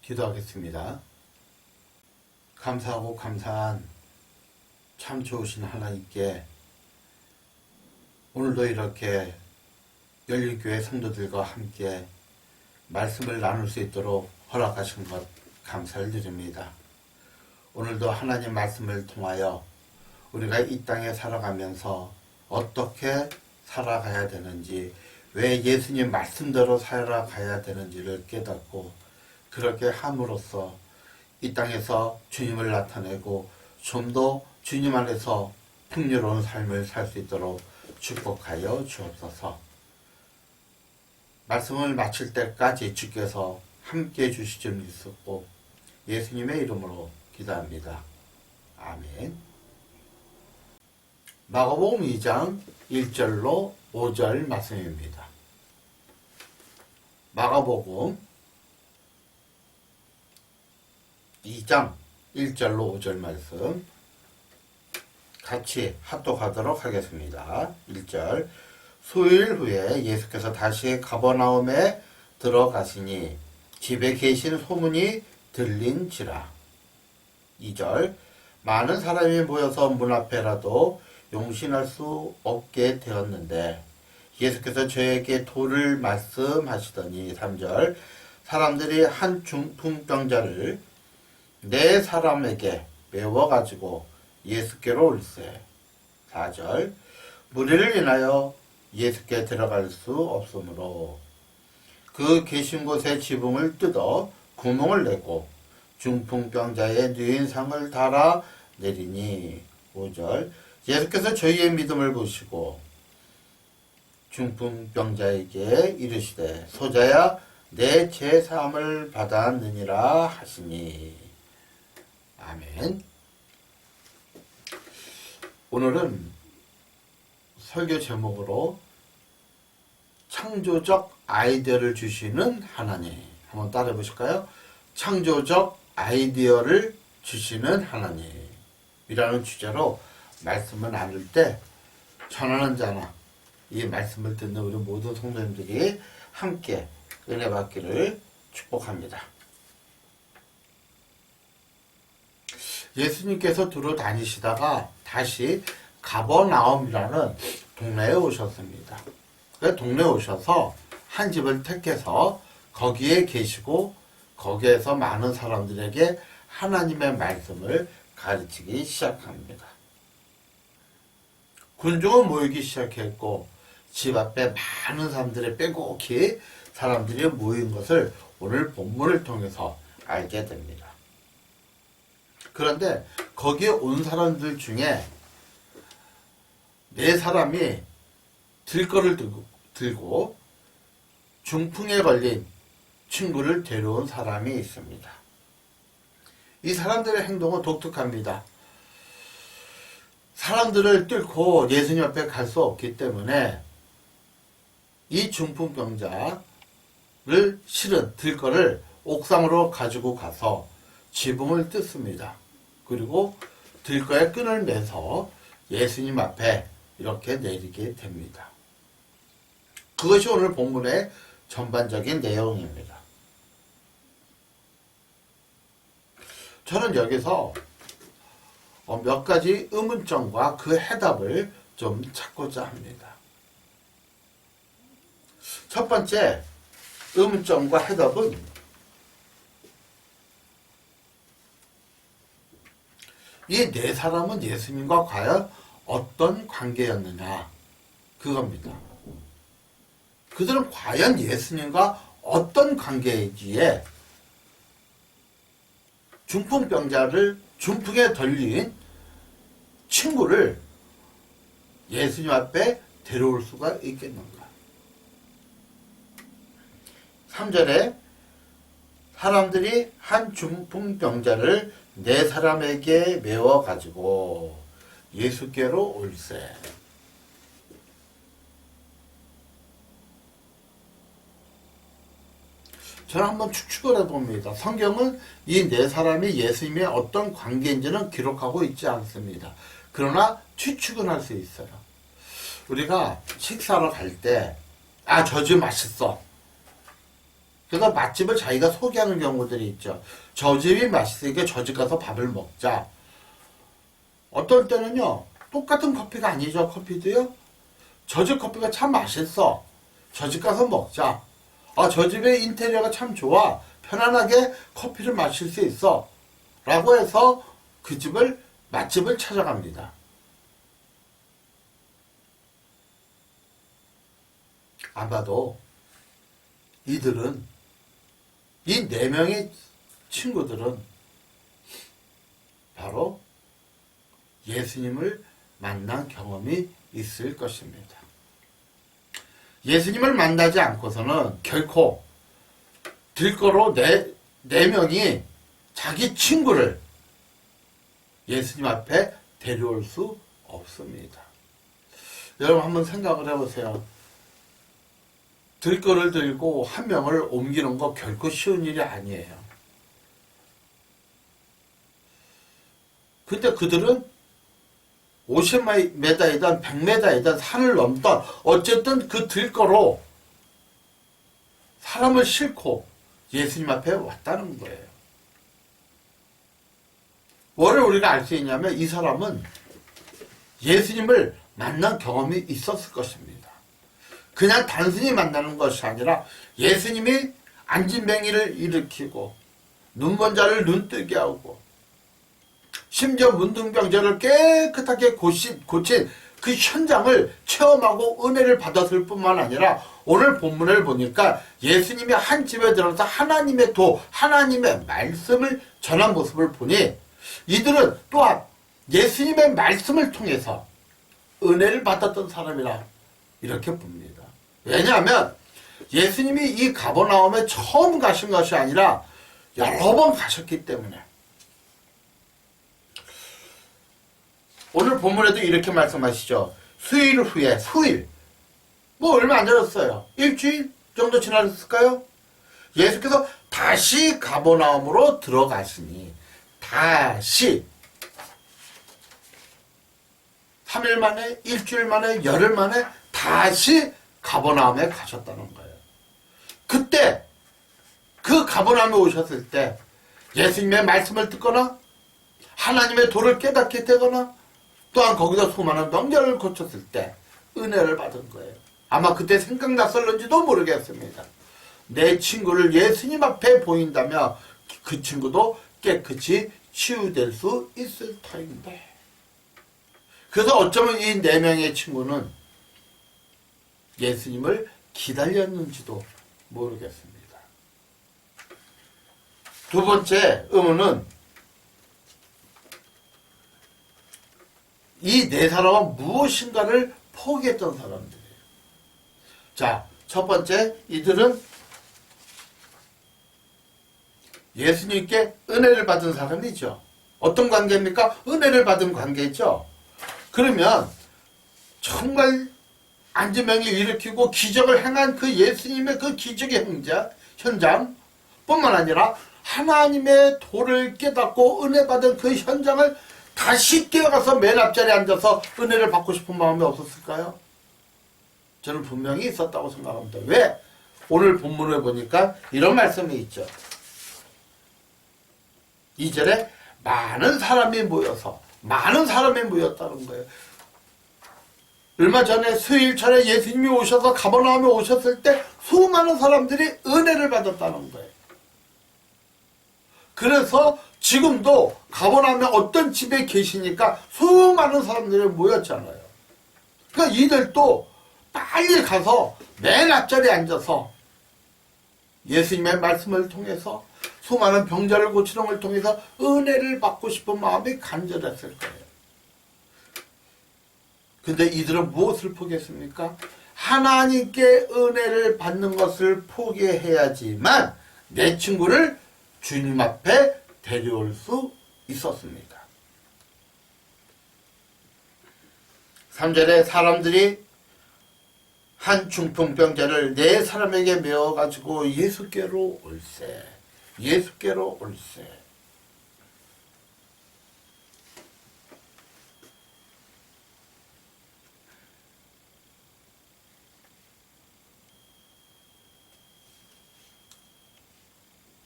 기도하겠습니다. 감사하고 감사한 참 좋으신 하나님께 오늘도 이렇게 열린교회 성도들과 함께 말씀을 나눌 수 있도록 허락하신 것 감사를 드립니다. 오늘도 하나님 말씀을 통하여 우리가 이 땅에 살아가면서 어떻게 살아가야 되는지, 왜 예수님 말씀대로 살아가야 되는지를 깨닫고 그렇게 함으로써 이 땅에서 주님을 나타내고 좀 더 주님 안에서 풍요로운 삶을 살 수 있도록 축복하여 주옵소서. 말씀을 마칠 때까지 주께서 함께해 주실 줄 믿습고 예수님의 이름으로 기도합니다. 아멘. 마가복음 2장 1절로 5절 말씀입니다. 마가복음 2장 1절로 5절 말씀 같이 합독하도록 하겠습니다. 1절 수요일 후에 예수께서 다시 가버나움에 들어가시니 집에 계신 소문이 들린지라. 2절 많은 사람이 모여서 문 앞에라도 용신할 수 없게 되었는데 예수께서 저에게 돌을 말씀하시더니. 3절 사람들이 한 중풍병자를 네 사람에게 메워가지고 예수께로 올세. 4절 무리를 인하여 예수께 들어갈 수 없으므로 그 계신 곳에 지붕을 뜯어 구멍을 내고 중풍병자의 뉘인상을 달아 내리니. 5절 예수께서 저희의 믿음을 보시고 중풍병자에게 이르시되 소자야 내 죄사함을 받았느니라 하시니. 아멘. 오늘은 설교 제목으로 창조적 아이디어를 주시는 하나님, 한번 따라해 보실까요? 창조적 아이디어를 주시는 하나님이라는 주제로 말씀을 나눌 때 전하는 자나 이 말씀을 듣는 우리 모든 성도님들이 함께 은혜 받기를 축복합니다. 예수님께서 두루 다니시다가 다시 가버나움이라는 동네에 오셨습니다. 동네에 오셔서 한 집을 택해서 거기에 계시고 거기에서 많은 사람들에게 하나님의 말씀을 가르치기 시작합니다. 군중은 모이기 시작했고 집 앞에 많은 사람들이 빼곡히 사람들이 모인 것을 오늘 본문을 통해서 알게 됩니다. 그런데 거기에 온 사람들 중에 네 사람이 들거를 들고 중풍에 걸린 친구를 데려온 사람이 있습니다. 이 사람들의 행동은 독특합니다. 사람들을 뚫고 예수님 앞에 갈 수 없기 때문에 이 중풍병자를 실은 들거를 옥상으로 가지고 가서 지붕을 뜯습니다. 그리고 들거에 끈을 매서 예수님 앞에 이렇게 내리게 됩니다. 그것이 오늘 본문의 전반적인 내용입니다. 저는 여기서 몇 가지 의문점과 그 해답을 좀 찾고자 합니다. 첫 번째 의문점과 해답은 이 네 사람은 예수님과 과연 어떤 관계였느냐, 그겁니다. 그들은 과연 예수님과 어떤 관계이기에 중풍병자를 중풍에 걸린 친구를 예수님 앞에 데려올 수가 있겠는가. 3절에 사람들이 한 중풍병자를 네 사람에게 메워가지고 예수께로 올세. 저는 한번 추측을 해봅니다. 성경은 이 네 사람이 예수님의 어떤 관계인지는 기록하고 있지 않습니다. 그러나 추측은 할 수 있어요. 우리가 식사를 갈 때, 저 집 맛있어. 그래서 맛집을 자기가 소개하는 경우들이 있죠. 저 집이 맛있으니까 저 집 가서 밥을 먹자. 어떨 때는요, 똑같은 커피가 아니죠, 커피도요. 저 집 커피가 참 맛있어. 저 집 가서 먹자. 아, 저 집의 인테리어가 참 좋아. 편안하게 커피를 마실 수 있어. 라고 해서 그 집을, 맛집을 찾아갑니다. 아마도 이들은, 이 네 명의 친구들은 바로 예수님을 만난 경험이 있을 것입니다. 예수님을 만나지 않고서는 결코 들거로 네 명이 자기 친구를 예수님 앞에 데려올 수 없습니다. 여러분 한번 생각을 해보세요. 들거를 들고 한 명을 옮기는 거 결코 쉬운 일이 아니에요. 근데 그들은 50m이든 100m이든 산을 넘던 어쨌든 그 들거로 사람을 싣고 예수님 앞에 왔다는 거예요. 뭐를 우리가 알 수 있냐면 이 사람은 예수님을 만난 경험이 있었을 것입니다. 그냥 단순히 만나는 것이 아니라 예수님이 안진뱅이를 일으키고 눈먼 자를 눈뜨게 하고 심지어 문둥병자를 깨끗하게 고친 그 현장을 체험하고 은혜를 받았을 뿐만 아니라 오늘 본문을 보니까 예수님이 한 집에 들어서 하나님의 말씀을 전한 모습을 보니 이들은 또한 예수님의 말씀을 통해서 은혜를 받았던 사람이라 이렇게 봅니다. 왜냐하면 예수님이 이 가버나움에 처음 가신 것이 아니라 여러 번 가셨기 때문에. 오늘 본문에도 이렇게 말씀하시죠. 수일 후에, 뭐 얼마 안 지났어요. 일주일 정도 지났을까요? 예수께서 다시 가버나움으로 들어가시니 다시 3일 만에, 일주일 만에, 열흘 만에 다시 가버나움에 가셨다는 거예요. 그때 그 가버나움에 오셨을 때 예수님의 말씀을 듣거나 하나님의 도를 깨닫게 되거나 또한 거기서 수많은 병자를 고쳤을 때 은혜를 받은 거예요. 아마 그때 생각났을런지도 모르겠습니다. 내 친구를 예수님 앞에 보인다며 그 친구도 깨끗이 치유될 수 있을 터인데. 그래서 어쩌면 이 네 명의 친구는 예수님을 기다렸는지도 모르겠습니다. 두 번째 의문은 이 네 사람은 무엇인가를 포기했던 사람들이에요. 자, 첫 번째, 이들은 예수님께 은혜를 받은 사람이죠. 어떤 관계입니까? 은혜를 받은 관계죠. 그러면 정말 안진병을 일으키고 기적을 행한 그 예수님의 그 기적의 현장 뿐만 아니라 하나님의 도를 깨닫고 은혜 받은 그 현장을 다시 깨어가서 맨 앞자리에 앉아서 은혜를 받고 싶은 마음이 없었을까요? 저는 분명히 있었다고 생각합니다. 왜? 오늘 본문을 보니까 이런 말씀이 있죠. 2절에 많은 사람이 모였다는 거예요. 얼마 전에 수요일철에 예수님이 오셔서 가버나움에 오셨을 때 수많은 사람들이 은혜를 받았다는 거예요. 그래서 지금도 가버나움에 어떤 집에 계시니까 수많은 사람들이 모였잖아요. 그러니까 이들도 빨리 가서 맨 앞자리에 앉아서 예수님의 말씀을 통해서 수많은 병자를 고치는 걸 통해서 은혜를 받고 싶은 마음이 간절했을 거예요. 근데 이들은 무엇을 포기했습니까? 하나님께 은혜를 받는 것을 포기해야지만 내 친구를 주님 앞에 데려올 수 있었습니다. 3절에 사람들이 한 중풍병자를 네 사람에게 메워가지고 예수께로 올세.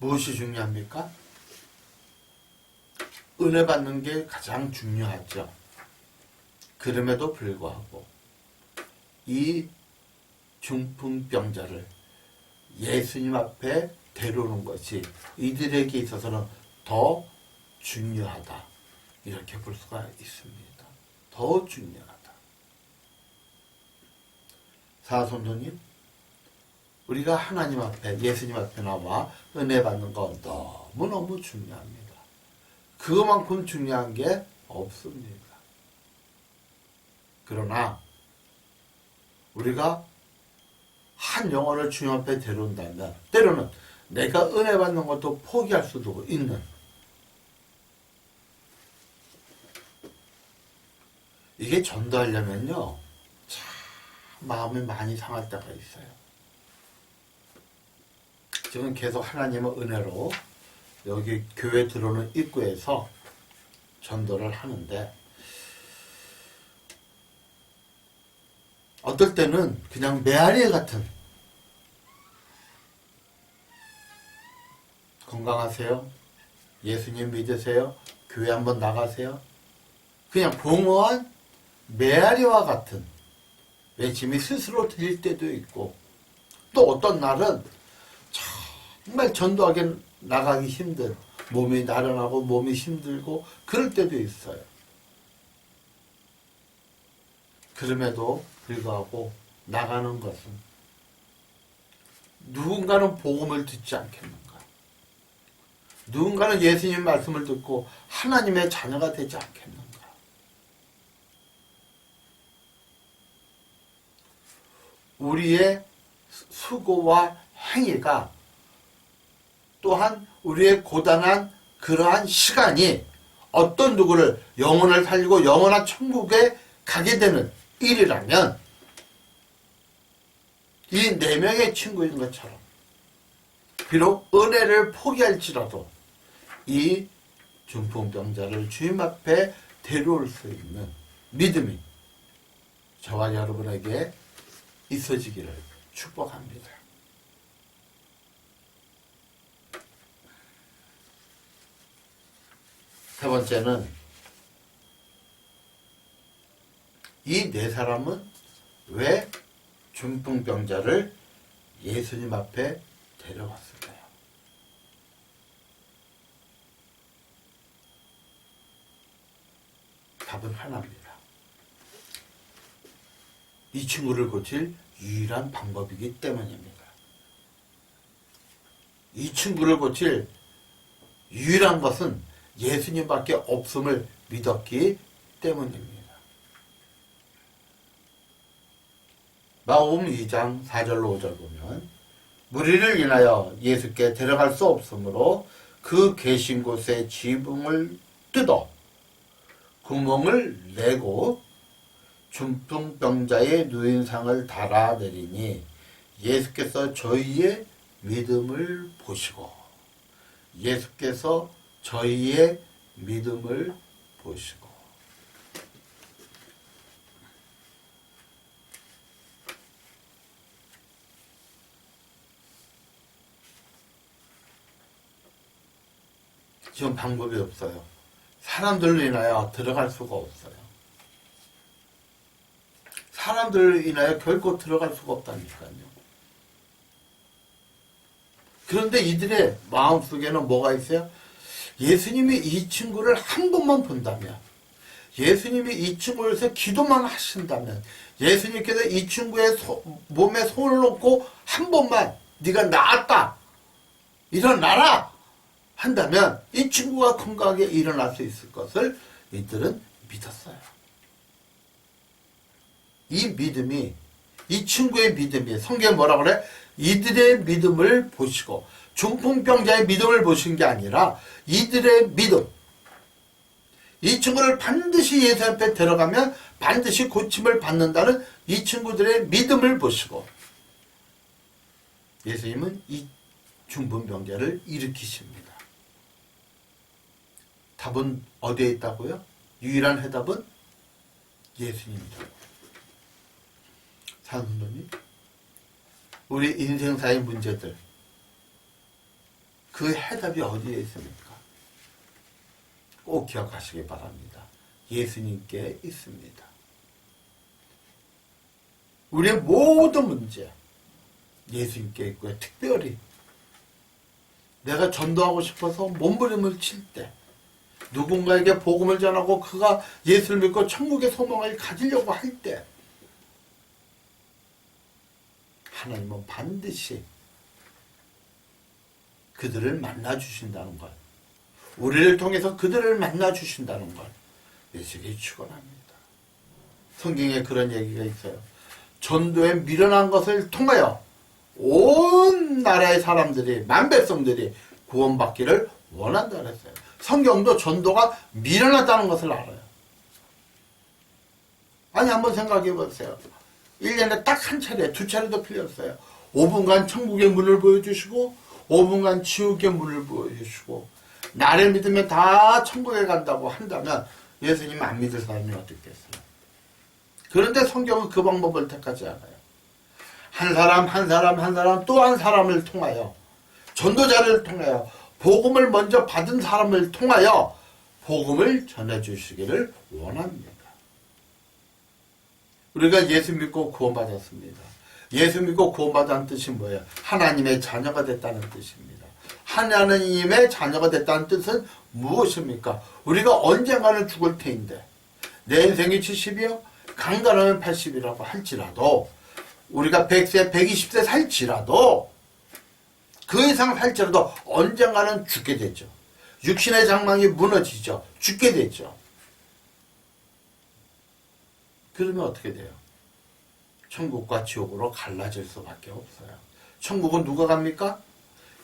무엇이 중요합니까? 은혜 받는 게 가장 중요하죠. 그럼에도 불구하고 이 중풍병자를 예수님 앞에 데려오는 것이 이들에게 있어서는 더 중요하다. 이렇게 볼 수가 있습니다. 더 중요하다. 사성도님, 우리가 하나님 앞에, 예수님 앞에 나와 은혜 받는 건 너무너무 중요합니다. 그것만큼 중요한 게 없습니다. 그러나 우리가 한 영혼을 주님 앞에 데려온다면 때로는 내가 은혜 받는 것도 포기할 수도 있는, 이게 전도하려면요 참 마음이 많이 상할 때가 있어요. 지금 계속 하나님의 은혜로 여기 교회 들어오는 입구에서 전도를 하는데, 어떨 때는 그냥 메아리 같은, 건강하세요? 예수님 믿으세요? 교회 한번 나가세요? 그냥 공허한 메아리와 같은 외침이 스스로 들릴 때도 있고, 또 어떤 날은 정말 전도하게 나가기 힘든, 몸이 나른하고 몸이 힘들고 그럴 때도 있어요. 그럼에도 불구하고 나가는 것은 누군가는 복음을 듣지 않겠는가? 누군가는 예수님 말씀을 듣고 하나님의 자녀가 되지 않겠는가? 우리의 수고와 행위가, 또한 우리의 고단한 그러한 시간이 어떤 누구를 영혼을 살리고 영원한 천국에 가게 되는 일이라면, 이 4명의 친구인 것처럼 비록 은혜를 포기할지라도 이 중풍병자를 주님 앞에 데려올 수 있는 믿음이 저와 여러분에게 있어지기를 축복합니다. 세 번째는, 이 4사람은 왜 중풍병자를 예수님 앞에 데려왔을까요? 답은 하나입니다. 이 친구를 고칠 유일한 방법이기 때문입니다. 이 친구를 고칠 유일한 것은 예수님밖에 없음을 믿었기 때문입니다. 마가복음 2장 4절로 5절 보면, 무리를 인하여 예수께 데려갈 수 없으므로 그 계신 곳에 지붕을 뜯어 구멍을 내고 중풍병자의 누인상을 달아내리니 예수께서 저희의 믿음을 보시고, 예수께서 저희의 믿음을 보시고. 지금 방법이 없어요. 사람들로 인하여 들어갈 수가 없어요. 사람들로 인하여 결코 들어갈 수가 없다니까요. 그런데 이들의 마음속에는 뭐가 있어요? 예수님이 이 친구를 한 번만 본다면, 예수님이 이 친구를 위해서 기도만 하신다면, 예수님께서 이 친구의 몸에 손을 놓고 한 번만 네가 나았다, 일어나라 한다면 이 친구가 건강하게 일어날 수 있을 것을 이들은 믿었어요. 이 믿음이, 이 친구의 믿음이, 성경에 뭐라 그래? 이들의 믿음을 보시고, 중풍병자의 믿음을 보신 게 아니라 이들의 믿음, 이 친구를 반드시 예수 앞에 데려가면 반드시 고침을 받는다는 이 친구들의 믿음을 보시고, 예수님은 이 중풍병자를 일으키십니다. 답은 어디에 있다고요? 유일한 해답은 예수님이다. 사랑하는 우리 인생사의 문제들, 그 해답이 어디에 있습니까? 꼭 기억하시기 바랍니다. 예수님께 있습니다. 우리의 모든 문제 예수님께 있고요. 특별히 내가 전도하고 싶어서 몸부림을 칠 때, 누군가에게 복음을 전하고 그가 예수를 믿고 천국의 소망을 가지려고 할 때, 하나님은 반드시 그들을 만나 주신다는 것, 우리를 통해서 그들을 만나 주신다는 것 예수께 축원합니다. 성경에 그런 얘기가 있어요. 전도에 미련한 것을 통하여 온 나라의 사람들이, 만백성들이 구원받기를 원한다 그랬어요. 성경도 전도가 미련하다는 것을 알아요. 아니, 한번 생각해 보세요. 1년에 딱 한 차례, 두 차례도 틀렸어요. 5분간 천국의 문을 보여주시고 5분간 지옥의 문을 보여주시고, 나를 믿으면 다 천국에 간다고 한다면 예수님 안 믿을 사람이 어떻겠어요? 그런데 성경은 그 방법을 택하지 않아요. 한 사람 또 한 사람을 통하여, 전도자를 통하여, 복음을 먼저 받은 사람을 통하여 복음을 전해주시기를 원합니다. 우리가 예수 믿고 구원받았습니다. 예수 믿고 구원받았다는 뜻이 뭐예요? 하나님의 자녀가 됐다는 뜻입니다. 하나님의 자녀가 됐다는 뜻은 무엇입니까? 우리가 언젠가는 죽을 테인데, 내 인생이 70이요? 강간하면 80이라고 할지라도, 우리가 100세, 120세 살지라도, 그 이상 살지라도 언젠가는 죽게 되죠. 육신의 장막이 무너지죠. 죽게 되죠. 그러면 어떻게 돼요? 천국과 지옥으로 갈라질 수밖에 없어요. 천국은 누가 갑니까?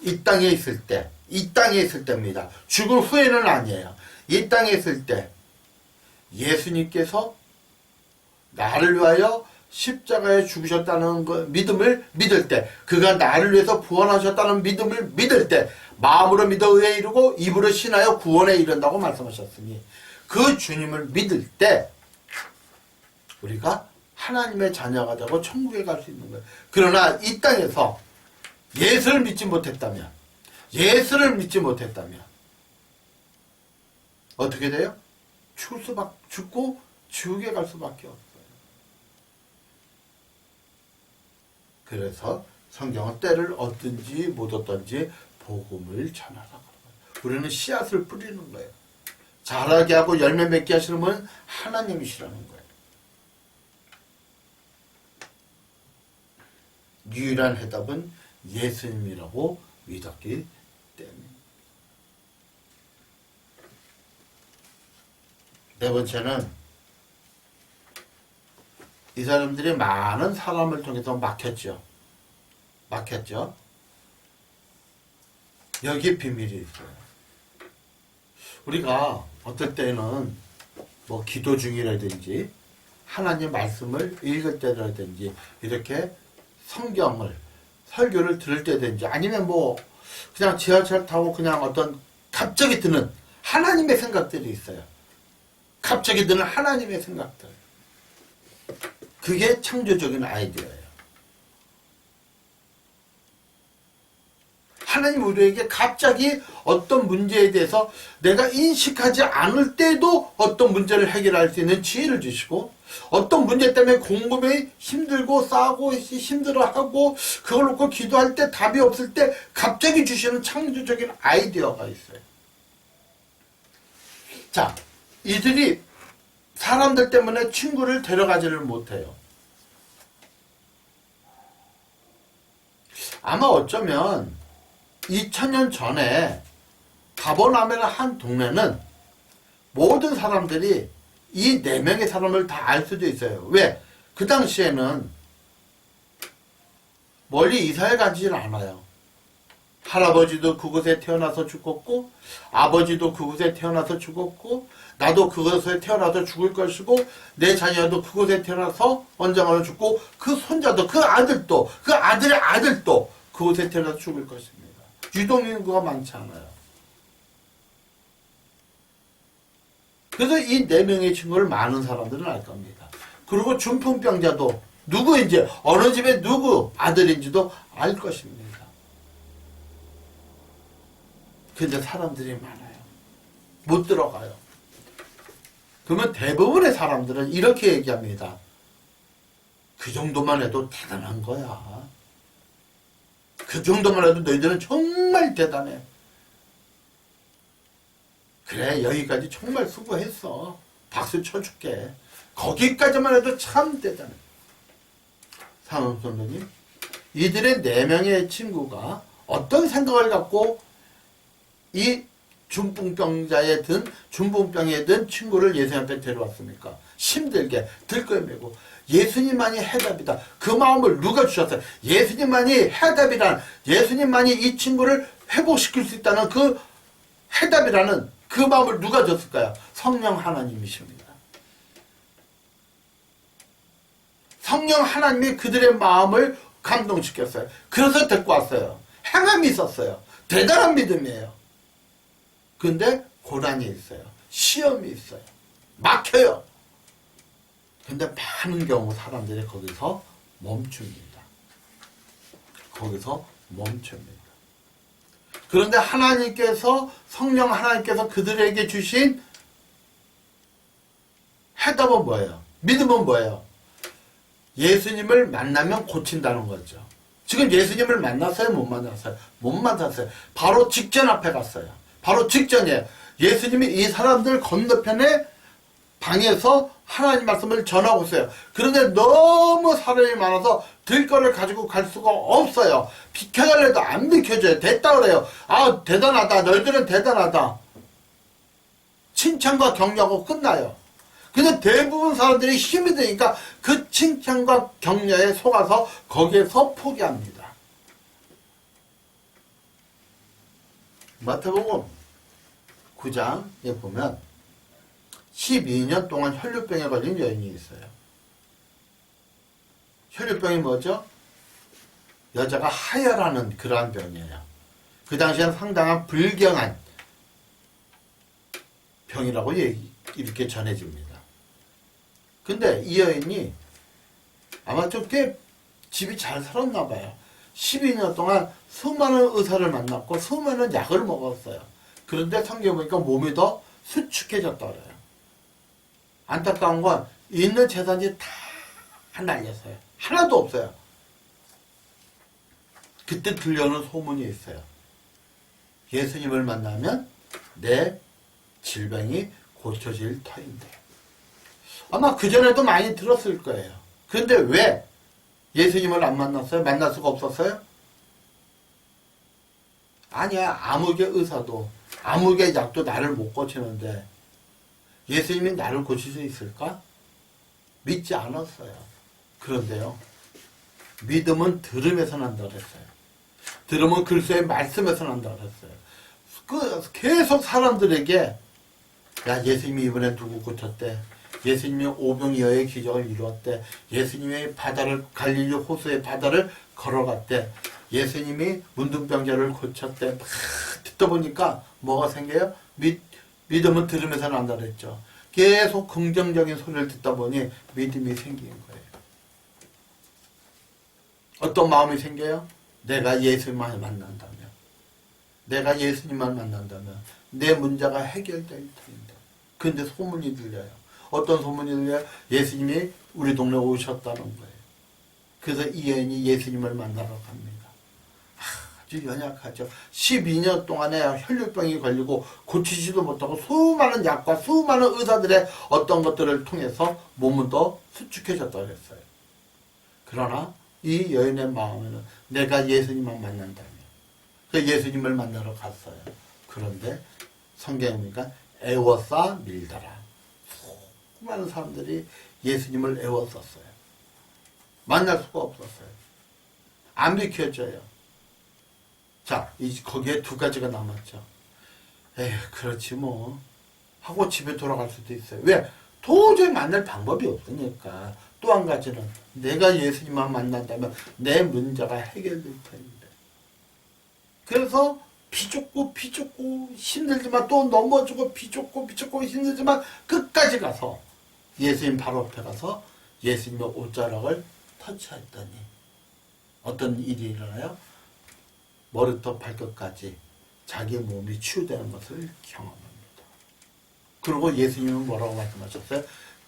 이 땅에 있을 때, 이 땅에 있을 때입니다. 죽을 후에는 아니에요. 이 땅에 있을 때 예수님께서 나를 위하여 십자가에 죽으셨다는 믿음을 믿을 때, 그가 나를 위해서 구원하셨다는 믿음을 믿을 때, 마음으로 믿어 의에 이르고 입으로 신하여 구원에 이른다고 말씀하셨으니, 그 주님을 믿을 때 우리가 하나님의 자녀가 되고 천국에 갈 수 있는 거예요. 그러나 이 땅에서 예수를 믿지 못했다면, 어떻게 돼요? 죽고 지옥에 갈 수밖에 없어요. 그래서 성경은 때를 얻든지 못 얻든지 복음을 전하라고 하는 거예요. 우리는 씨앗을 뿌리는 거예요. 자라게 하고 열매 맺게 하시는 분은 하나님이시라는 거예요. 유일한 해답은 예수님이라고 믿었기 때문에. 네 번째는, 이 사람들이 많은 사람을 통해서 막혔죠. 여기에 비밀이 있어요. 우리가 어떨 때는 뭐 기도 중이라든지 하나님 말씀을 읽을 때라든지 이렇게 성경을, 설교를 들을 때든지, 아니면 뭐 그냥 지하철 타고 그냥 어떤 갑자기 드는 하나님의 생각들이 있어요. 갑자기 드는 하나님의 생각들. 그게 창조적인 아이디어예요. 하나님 우리에게 갑자기 어떤 문제에 대해서 내가 인식하지 않을 때도 어떤 문제를 해결할 수 있는 지혜를 주시고, 어떤 문제 때문에 공급에 힘들고 싸우고 힘들어하고 그걸 놓고 기도할 때 답이 없을 때 갑자기 주시는 창조적인 아이디어가 있어요. 자, 이들이 사람들 때문에 친구를 데려가지를 못해요. 아마 어쩌면 2000년 전에 가버나움이라는 한 동네는 모든 사람들이 이 4명의 사람을 다 알 수도 있어요. 왜? 그 당시에는 멀리 이사해 가지질 않아요. 할아버지도 그곳에 태어나서 죽었고, 아버지도 그곳에 태어나서 죽었고, 나도 그곳에 태어나서 죽을 것이고, 내 자녀도 그곳에 태어나서 언젠가는 죽고, 그 손자도, 그 아들도, 그 아들의 아들도 그곳에 태어나서 죽을 것입니다. 유동인구가 많지 않아요. 그래서 이 4명의 친구를 많은 사람들은 알 겁니다. 그리고 중풍병자도 누구인지, 어느 집에 누구 아들인지도 알 것입니다. 근데 사람들이 많아요. 못 들어가요. 그러면 대부분의 사람들은 이렇게 얘기합니다. 그 정도만 해도 대단한 거야. 그 정도만 해도 너희들은 정말 대단해. 그래, 여기까지 정말 수고했어. 박수 쳐줄게. 거기까지만 해도 참 대단해. 상원 선생님, 이들의 4명의 친구가 어떤 생각을 갖고 이 중풍병자에 든 중풍병에 든 친구를 예수님 앞에 데려왔습니까? 힘들게 들끓이고 예수님만이 해답이다. 그 마음을 누가 주셨어요? 예수님만이 해답이란, 예수님만이 이 친구를 회복시킬 수 있다는 그 해답이라는 그 마음을 누가 줬을까요? 성령 하나님이십니다. 성령 하나님이 그들의 마음을 감동시켰어요. 그래서 데리고 왔어요. 행함이 있었어요. 대단한 믿음이에요. 근데 고난이 있어요. 시험이 있어요. 막혀요. 근데 많은 경우 사람들이 거기서 멈춥니다. 거기서 멈춥니다. 그런데 하나님께서, 성령 하나님께서 그들에게 주신 해답은 뭐예요? 믿음은 뭐예요? 예수님을 만나면 고친다는 거죠. 지금 예수님을 만났어요? 못 만났어요? 못 만났어요. 바로 직전 앞에 갔어요. 바로 직전에 예수님이 이 사람들 건너편에 방에서 하나님 말씀을 전하고 있어요. 그런데 너무 사람이 많아서 들거를 가지고 갈 수가 없어요. 비켜달래도 안 비켜줘요. 됐다 그래요. 아, 대단하다. 너희들은 대단하다. 칭찬과 격려하고 끝나요. 근데 대부분 사람들이 힘이 드니까 그 칭찬과 격려에 속아서 거기에서 포기합니다. 마태복음 9장에 보면 12년 동안 혈류병에 걸린 여인이 있어요. 혈류병이 뭐죠? 여자가 하혈하는 그러한 병이에요. 그 당시에는 상당한 불경한 병이라고 이렇게 전해집니다. 근데 이 여인이 아마 좀 꽤 집이 잘 살았나 봐요. 12년 동안 수많은 의사를 만났고 수많은 약을 먹었어요. 그런데 성경에 보니까 몸이 더 수축해졌다 그래요. 안타까운 건 있는 재산이 다 날렸어요. 하나도 없어요. 그때 들려오는 소문이 있어요. 예수님을 만나면 내 질병이 고쳐질 터인데. 아마 그전에도 많이 들었을 거예요. 그런데 왜 예수님을 안 만났어요? 만날 수가 없었어요? 아니야. 아무개 의사도 아무개 약도 나를 못 고치는데 예수님이 나를 고칠 수 있을까? 믿지 않았어요. 그런데요, 믿음은 들음에서 난다 그랬어요. 들음은 그리스도의 말씀에서 난다 그랬어요. 계속 사람들에게 야, 예수님이 이번에 누구 고쳤대? 예수님이 오병이어의 기적을 이루었대. 예수님이 갈릴리 호수의 바다를 걸어갔대. 예수님이 문둥병자를 고쳤대. 막 듣다 보니까 뭐가 생겨요? 믿음은 들으면서 난다 그랬죠. 계속 긍정적인 소리를 듣다 보니 믿음이 생긴 거예요. 어떤 마음이 생겨요? 내가 예수님만 만난다면, 내가 예수님만 만난다면 내 문제가 해결될 텐데. 근데 소문이 들려요. 어떤 소문이 들려요? 예수님이 우리 동네에 오셨다는 거예요. 그래서 이 여인이 예수님을 만나러 갑니다. 아주 연약하죠. 12년 동안에 혈류병이 걸리고 고치지도 못하고 수많은 약과 수많은 의사들의 어떤 것들을 통해서 몸은 더 수축해졌다고 했어요. 그러나 이 여인의 마음에는 내가 예수님만 만난다면, 그 예수님을 만나러 갔어요. 그런데 성경에 보니까 애워싸 밀더라. 수많은 사람들이 예수님을 애워쌌어요. 만날 수가 없었어요. 안 비켜줘요. 자, 거기에 2가지가 남았죠. 에휴, 그렇지 뭐 하고 집에 돌아갈 수도 있어요. 왜? 도저히 만날 방법이 없으니까. 또 한 가지는 내가 예수님만 만난다면 내 문제가 해결될 텐데. 그래서 비좁고 힘들지만 또 넘어지고 비좁고 힘들지만 끝까지 가서 예수님 바로 앞에 가서 예수님의 옷자락을 터치했더니 어떤 일이 일어나요? 머리부터 발끝까지 자기 몸이 치유되는 것을 경험합니다. 그리고 예수님은 뭐라고 말씀하셨어요?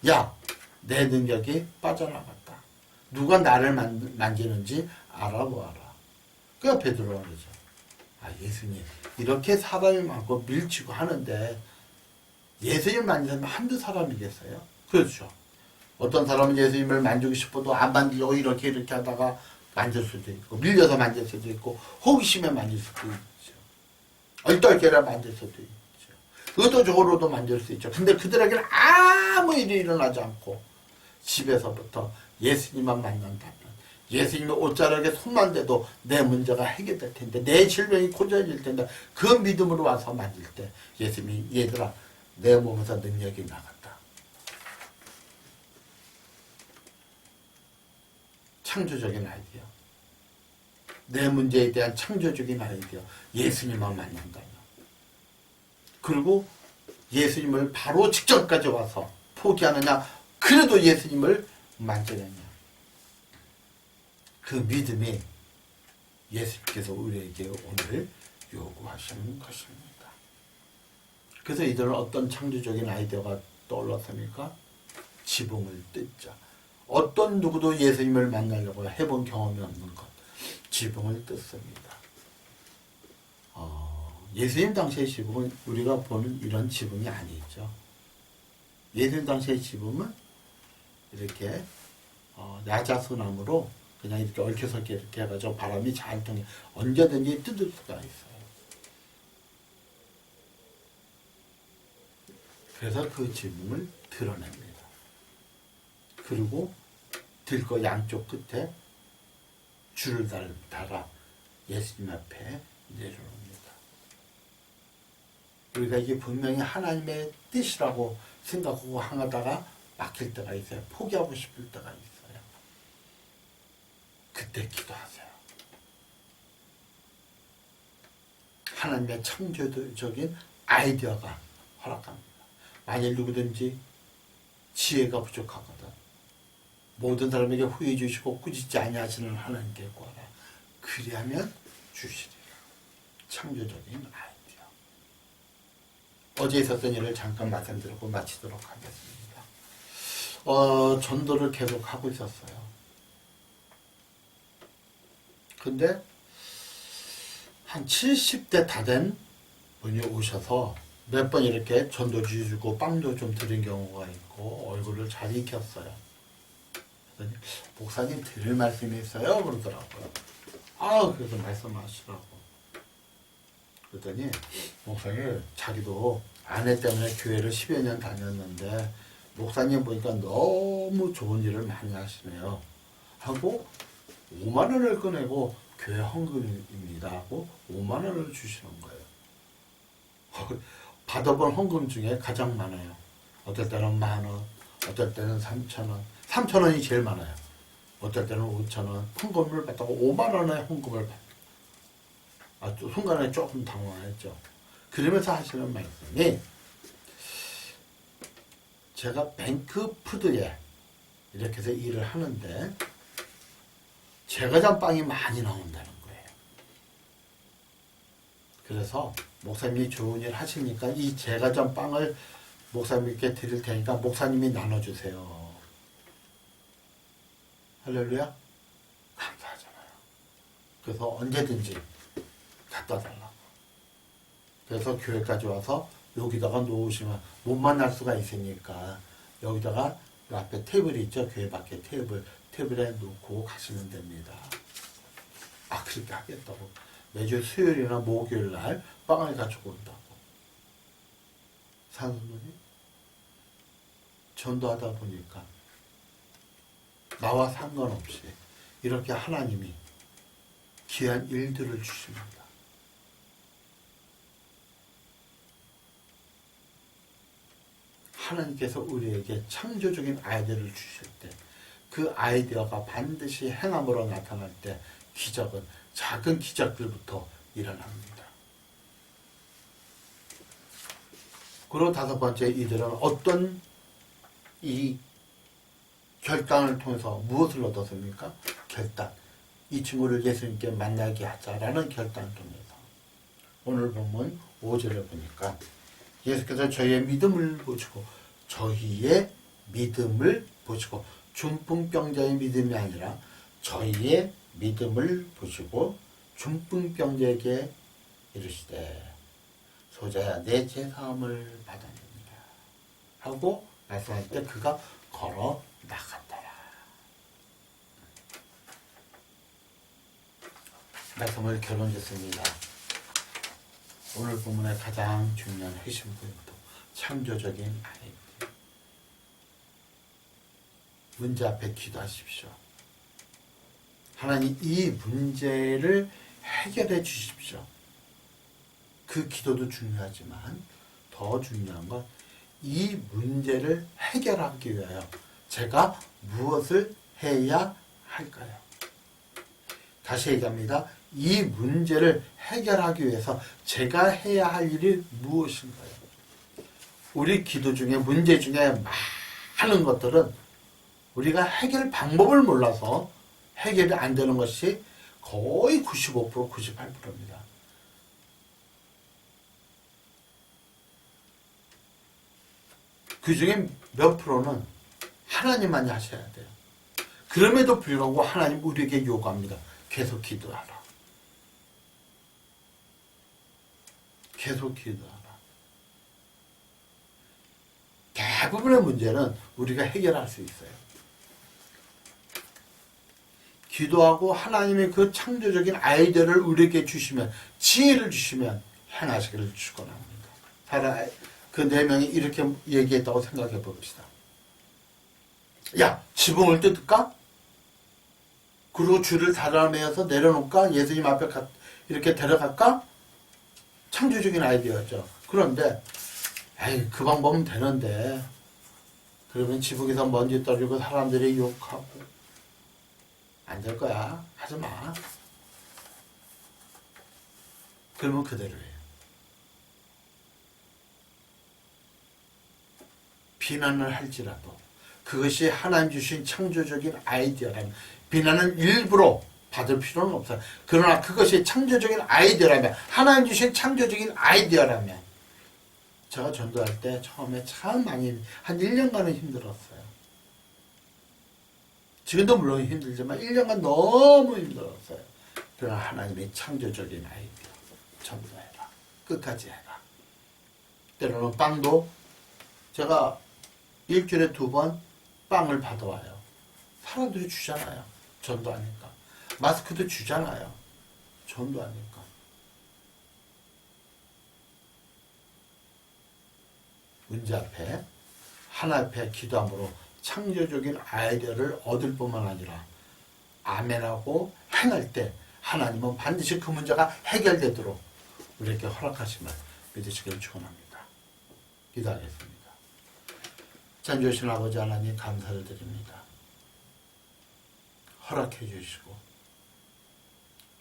야, 내 능력이 빠져나갔다. 누가 나를 만지는지 알아보아라. 그러니까 베드로가 그러죠. 아, 예수님, 이렇게 사람이 많고 밀치고 하는데 예수님 만지면 한두 사람이겠어요? 그렇죠. 어떤 사람은 예수님을 만지고 싶어도 안 만지려고 이렇게 하다가 만질 수도 있고, 밀려서 만질 수도 있고, 호기심에 만질 수도 있죠. 얼떨결에 만질 수도 있죠. 의도적으로도 만질 수 있죠. 근데 그들에게는 아무 일이 일어나지 않고 집에서부터 예수님만 만난다면, 예수님의 옷자락에 손만 대도 내 문제가 해결될 텐데, 내 질병이 고쳐질 텐데, 그 믿음으로 와서 만질 때 예수님이 얘들아, 내 몸에서 능력이 나갔다. 창조적인 아이디어. 내 문제에 대한 창조적인 아이디어. 예수님만 만난다면. 그리고 예수님을 바로 직전까지 와서 포기하느냐, 그래도 예수님을 만지느냐. 그 믿음이 예수님께서 우리에게 오늘 요구하시는 것입니다. 그래서 이들은 어떤 창조적인 아이디어가 떠올랐습니까? 지붕을 뜯자. 어떤 누구도 예수님을 만나려고 해본 경험이 없는 것. 지붕을 뜯습니다. 예수님 당시의 지붕은 우리가 보는 이런 지붕이 아니죠. 예수님 당시의 지붕은 이렇게 야자수나무로 그냥 이렇게 얽혀서 이렇게 해가지고 바람이 잘 통해 언제든지 뜯을 수가 있어요. 그래서 그 지붕을 드러냅니다. 그리고 들고 양쪽 끝에 줄을 달아 예수님 앞에 내려놓습니다. 우리가 이게 분명히 하나님의 뜻이라고 생각하고 하다가 막힐 때가 있어요. 포기하고 싶을 때가 있어요. 그때 기도하세요. 하나님의 창조적인 아이디어가 허락합니다. 만일 누구든지 지혜가 부족하거든 모든 사람에게 후회 주시고 꾸짖지 아니하시는 하나님께 구하라. 그리하면 주시리라. 창조적인 아이디어. 어제 있었던 일을 잠깐 말씀드리고 마치도록 하겠습니다. 전도를 계속 하고 있었어요. 근데 한 70대 다 된 분이 오셔서 몇 번 이렇게 전도 주시고 빵도 좀 드린 경우가 있고 얼굴을 잘 익혔어요. 그랬더니 목사님 드릴 말씀이 있어요? 그러더라고요. 그래서 말씀하시라고. 그랬더니 목사님 자기도 아내 때문에 교회를 10여 년 다녔는데 목사님 보니까 너무 좋은 일을 많이 하시네요. 하고 5만 원을 꺼내고 교회 헌금입니다 하고 5만 원을 주시는 거예요. 받아본 헌금 중에 가장 많아요. 어떨 때는 10,000원, 어떨 때는 3,000원. 3,000원이 제일 많아요. 어떨 때는 5,000원. 헌금을 받다가 5만 원의 헌금을 받아요. 순간에 조금 당황했죠. 그러면서 하시는 말씀이 제가 뱅크푸드에 이렇게 해서 일을 하는데 제과점빵이 많이 나온다는 거예요. 그래서 목사님이 좋은 일 하시니까 이 제과점빵을 목사님께 드릴 테니까 목사님이 나눠주세요. 할렐루야? 감사하잖아요. 그래서 언제든지 갖다 달라고. 그래서 교회까지 와서 여기다가 놓으시면 못 만날 수가 있으니까 여기다가 앞에 테이블이 있죠. 교회 밖에 테이블에 놓고 가시면 됩니다. 그렇게 하겠다고. 매주 수요일이나 목요일 날 빵을 가지고 온다고. 사모님 전도하다 보니까 나와 상관없이 이렇게 하나님이 귀한 일들을 주십니다. 하나님께서 우리에게 창조적인 아이디어를 주실 때 그 아이디어가 반드시 행함으로 나타날 때 기적은 작은 기적들부터 일어납니다. 그리고 5번째, 이들은 어떤 이 결단을 통해서 무엇을 얻었습니까? 결단. 이 친구를 예수님께 만나게 하자라는 결단을 통해서. 오늘 본문 5절에 보니까 예수께서 저희의 믿음을 보시고 저희의 믿음을 보시고 중풍병자의 믿음이 아니라 저희의 믿음을 보시고 중풍병자에게 이르시되 소자야 내 죄사함을 받았느니라 하고 말씀할 때 그가 걸어 나갔더라. 말씀을 결론짓습니다. 오늘 본문의 가장 중요한 핵심 포인트, 창조적인 아이디어. 문제 앞에 기도하십시오. 하나님 이 문제를 해결해 주십시오. 그 기도도 중요하지만 더 중요한 건 이 문제를 해결하기 위하여 제가 무엇을 해야 할까요? 다시 얘기합니다. 이 문제를 해결하기 위해서 제가 해야 할 일이 무엇인가요? 우리 기도 중에 문제 중에 많은 것들은 우리가 해결 방법을 몰라서 해결이 안 되는 것이 거의 95%, 98%입니다. 그 중에 몇 프로는 하나님만이 하셔야 돼요. 그럼에도 불구하고 하나님 우리에게 요구합니다. 계속 기도하라. 계속 기도하라. 대부분의 문제는 우리가 해결할 수 있어요. 기도하고 하나님의 그 창조적인 아이디어를 우리에게 주시면, 지혜를 주시면 행하시기를 축원합니다. 그 네 명이 이렇게 얘기했다고 생각해 봅시다. 야, 지붕을 뜯을까? 그리고 줄을 달아매어서 내려놓을까? 예수님 앞에 이렇게 데려갈까? 창조적인 아이디어죠. 그런데 에이, 그 방법은 되는데 그러면 지붕에서 먼지 떨리고 사람들이 욕하고 안 될 거야. 하지 마. 그러면 그대로 해요. 비난을 할지라도 그것이 하나님 주신 창조적인 아이디어라면 비난을 일부러 받을 필요는 없어요. 그러나 그것이 창조적인 아이디어라면 하나님 주신 창조적인 아이디어라면 제가 전도할 때 처음에 참 많이 한 1년간은 힘들었어요. 지금도 물론 힘들지만 1년간 너무 힘들었어요. 그러나 하나님의 창조적인 아이디어 전도해라. 끝까지 해라. 때로는 빵도 제가 일주일에 2번 빵을 받아와요. 사람들이 주잖아요. 전도하니까. 마스크도 주잖아요. 전도하니까. 문제 앞에 하나 앞에 기도함으로 창조적인 아이디어를 얻을 뿐만 아니라 아멘하고 행할 때 하나님은 반드시 그 문제가 해결되도록 우리에게 허락하심을 믿으시길 축원합니다. 기도하겠습니다. 찬조신 아버지 하나님 감사를 드립니다. 허락해 주시고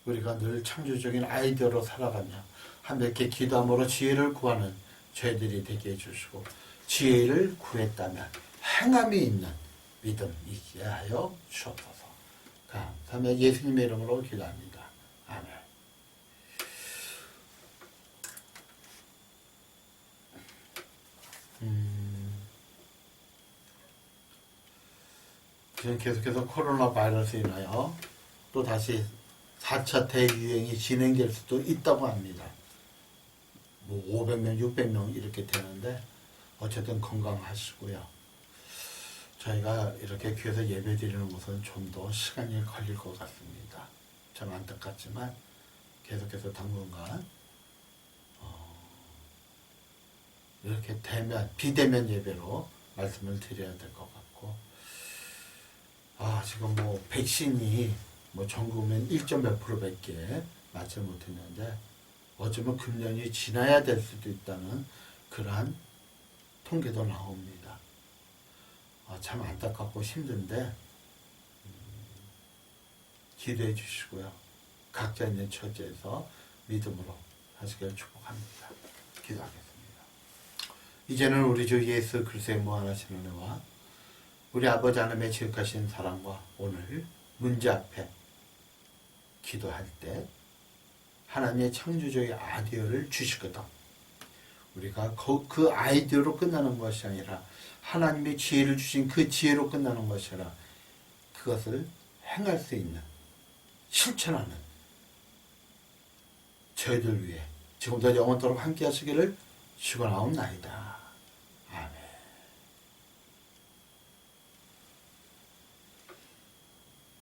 우리가 늘 창조적인 아이디어로 살아가며 함께 기도함으로 지혜를 구하는 저희들이 되게 해주시고 지혜를 구했다면 행함이 있는 믿음 있게 하여 주옵소서. 감사하며 예수님의 이름으로 기도합니다. 아멘. 지금 계속해서 코로나 바이러스로 인하여 또 다시 4차 대유행이 진행될 수도 있다고 합니다. 뭐 500명, 600명 이렇게 되는데 어쨌든 건강하시고요. 저희가 이렇게 교회에서 예배 드리는 것은 좀 더 시간이 걸릴 것 같습니다. 좀 안타깝지만 계속해서 당분간 이렇게 비대면 예배로 말씀을 드려야 될 것 같고 지금 뭐 백신이 뭐 전국민 1.몇 %밖에 맞지 못했는데 어쩌면 금년이 지나야 될 수도 있다는 그러한 통계도 나옵니다. 참 안타깝고 힘든데 기도해 주시고요. 각자 있는 처지에서 믿음으로 하시길 축복합니다. 기도하겠습니다. 이제는 우리 주 예수 그리스도의 무한하신 은혜와 우리 아버지 하나님의 지극하신 사랑과 오늘 문제 앞에 기도할 때 하나님의 창조적인 아이디어를 주시거든. 우리가 그 아이디어로 끝나는 것이 아니라 하나님의 지혜를 주신 그 지혜로 끝나는 것이 아니라 그것을 행할 수 있는, 실천하는 저희들 위해 지금도 영원토록 함께 하시기를 축원하옵나이다.